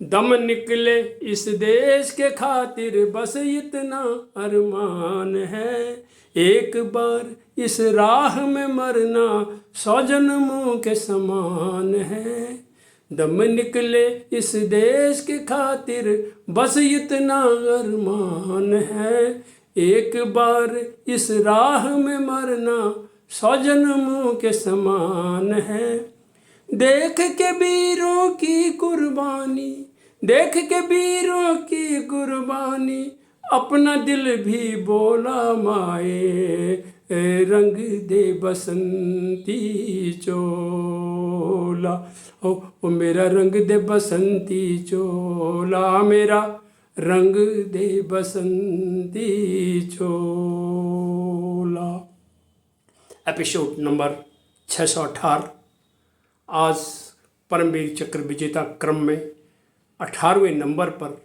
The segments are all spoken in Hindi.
दम निकले इस देश के खातिर बस इतना अरमान है, एक बार इस राह में मरना 100 जन्मों के समान है। दम निकले इस देश के खातिर बस इतना अरमान है, एक बार इस राह में मरना 100 जन्मों के समान है। देख के वीरों की कुर्बानी, देख के वीरों की कुर्बानी, अपना दिल भी बोला माए, रंग दे बसंती चोला, ओ मेरा रंग दे बसंती चोला, मेरा रंग दे बसंती चोला। Episode number 618। आज परमवीर चक्र विजेता क्रम में 18वें नंबर पर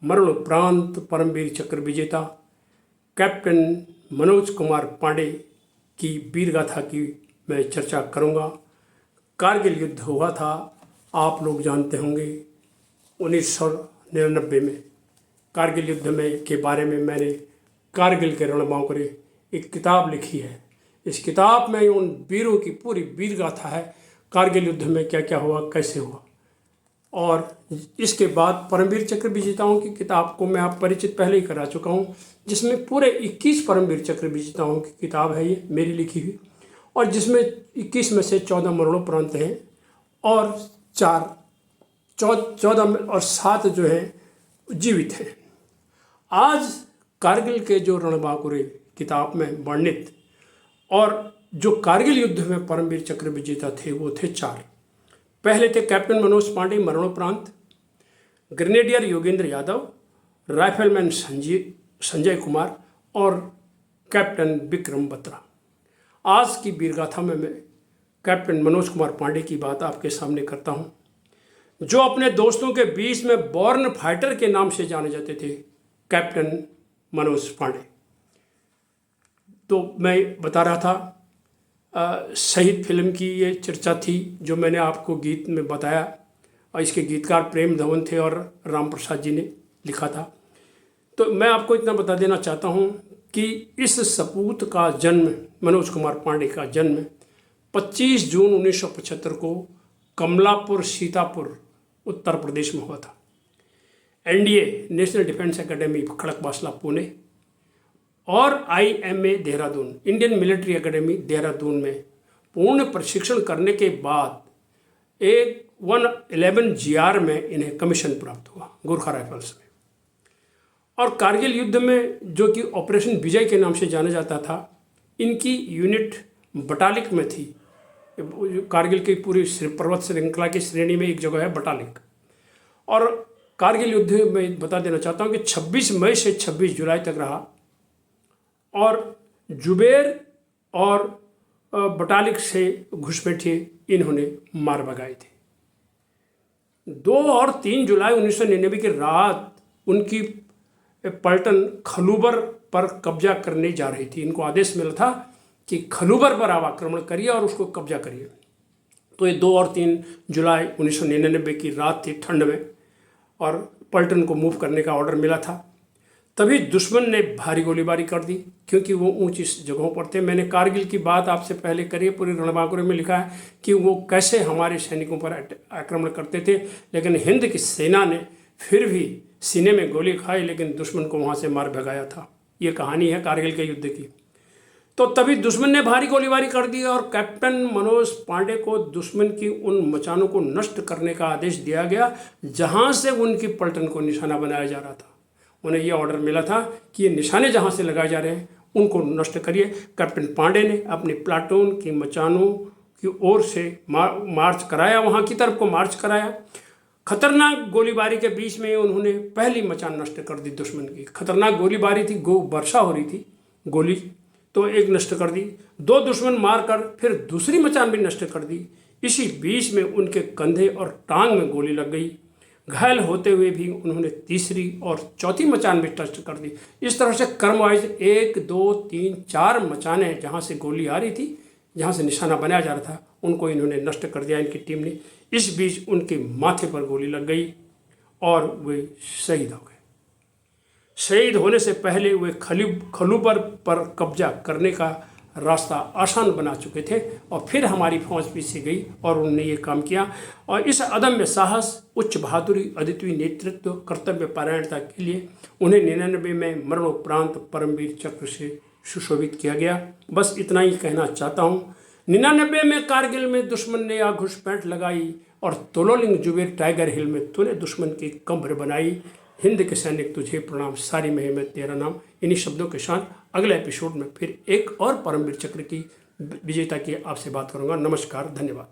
मरणोपरांत परमवीर चक्र विजेता कैप्टन मनोज कुमार पांडे की वीर गाथा की मैं चर्चा करूंगा। कारगिल युद्ध हुआ था, आप लोग जानते होंगे 1999 में। कारगिल युद्ध में के बारे में मैंने कारगिल के रणबांकुरे एक किताब लिखी है। इस किताब में उन वीरों की पूरी वीर गाथा है, कारगिल युद्ध में क्या क्या हुआ, कैसे हुआ। और इसके बाद परमवीर चक्र विजेताओं की किताब को मैं आप परिचित पहले ही करा चुका हूँ, जिसमें पूरे 21 परमवीर चक्र विजेताओं की किताब है ये मेरी लिखी हुई, और जिसमें 21 में से 14 मरणोपरांत हैं और 14 और 7 जो हैं जीवित हैं। आज कारगिल के जो रणबांकुरे किताब में वर्णित और जो कारगिल युद्ध में परमवीर चक्र विजेता थे वो थे 4। पहले थे कैप्टन मनोज पांडे मरणोपरांत, ग्रेनेडियर योगेंद्र यादव, राइफलमैन संजय कुमार और कैप्टन विक्रम बत्रा। आज की वीरगाथा में मैं कैप्टन मनोज कुमार पांडे की बात आपके सामने करता हूं, जो अपने दोस्तों के बीच में बॉर्न फाइटर के नाम से जाने जाते थे, कैप्टन मनोज पांडे। तो मैं बता रहा था शहीद फिल्म की ये चर्चा थी जो मैंने आपको गीत में बताया, और इसके गीतकार प्रेम धवन थे और राम प्रसाद जी ने लिखा था। तो मैं आपको इतना बता देना चाहता हूँ कि इस सपूत का जन्म, मनोज कुमार पांडे का जन्म 25 जून 1975 को कमलापुर सीतापुर उत्तर प्रदेश में हुआ था। NDA national defence academy Khadakwasla Pune और IMA Dehradun Indian military academy Dehradun में पूर्ण प्रशिक्षण करने के बाद एक 111 GR में इन्हें कमीशन प्राप्त हुआ गोरखा राइफल्स में। और कारगिल युद्ध में, जो कि ऑपरेशन विजय के नाम से जाना जाता था, इनकी यूनिट बटालिक में थी। कारगिल की पूरी पर्वत श्रृंखला की श्रेणी में एक जगह है बटालिक। और कारगिल युद्ध में बता देना चाहता हूँ कि 26 मई से 26 जुलाई तक रहा, और जुबेर और बटालिक से घुसपैठिए इन्होंने मार भगाए थे। 2 और 3 जुलाई 1999 की रात उनकी पलटन खलूबर पर कब्जा करने जा रही थी। इनको आदेश मिला था कि खलूबर पर आप आक्रमण करिए और उसको कब्जा करिए। तो ये 2 और 3 जुलाई 1999 की रात थी, ठंड में, और पलटन को मूव करने का ऑर्डर मिला था। तभी दुश्मन ने भारी गोलीबारी कर दी, क्योंकि वो ऊंची जगहों पर थे। मैंने कारगिल की बात आपसे पहले करी, पूरे रणबांकुरे में लिखा है कि वो कैसे हमारे सैनिकों पर आक्रमण करते थे, लेकिन हिंद की सेना ने फिर भी सीने में गोली खाई, लेकिन दुश्मन को वहाँ से मार भगाया था। ये कहानी है कारगिल के युद्ध की। तो तभी दुश्मन ने भारी गोलीबारी कर दी और कैप्टन मनोज पांडे को दुश्मन की उन मचानों को नष्ट करने का आदेश दिया गया, जहाँ से उनकी पलटन को निशाना बनाया जा रहा था। उन्हें यह ऑर्डर मिला था कि ये निशाने जहाँ से लगाए जा रहे हैं उनको नष्ट करिए। कैप्टन पांडे ने अपनी प्लाटून की मचानों की ओर से मार्च कराया, वहाँ की तरफ को मार्च कराया। खतरनाक गोलीबारी के बीच में उन्होंने पहली मचान नष्ट कर दी दुश्मन की। खतरनाक गोलीबारी थी, वर्षा हो रही थी गोली, तो एक नष्ट कर दी। 2 दुश्मन मारकर फिर दूसरी मचान भी नष्ट कर दी। इसी बीच में उनके कंधे और टांग में गोली लग गई। घायल होते हुए भी उन्होंने तीसरी और चौथी मचान भी टच कर दी। इस तरह से क्रमवाइज 1, 2, 3, 4 मचानें जहाँ से गोली आ रही थी, जहाँ से निशाना बनाया जा रहा था, उनको इन्होंने नष्ट कर दिया इनकी टीम ने। इस बीच उनके माथे पर गोली लग गई और वे शहीद हो गए। शहीद होने से पहले वे खलूबर पर कब्जा करने का रास्ता आसान बना चुके थे और फिर हमारी फौज पीछे गई और उन्होंने ये काम किया। और इस अदम्य साहस, उच्च बहादुरी, अद्वितीय नेतृत्व, कर्तव्य परायणता के लिए उन्हें 99 में मरणोपरांत परमवीर चक्र से सुशोभित किया गया। बस इतना ही कहना चाहता हूँ। 99 में कारगिल में दुश्मन ने या घुसपैठ लगाई और तोलोलिंग जुबेर टाइगर हिल में तूने दुश्मन की कब्र बनाई। हिंद के सैनिक तुझे प्रणाम, सारी महिमा तेरा नाम। इन्हीं शब्दों के साथ अगले एपिसोड में फिर एक और परमवीर चक्र की विजेता की आपसे बात करूंगा। नमस्कार, धन्यवाद।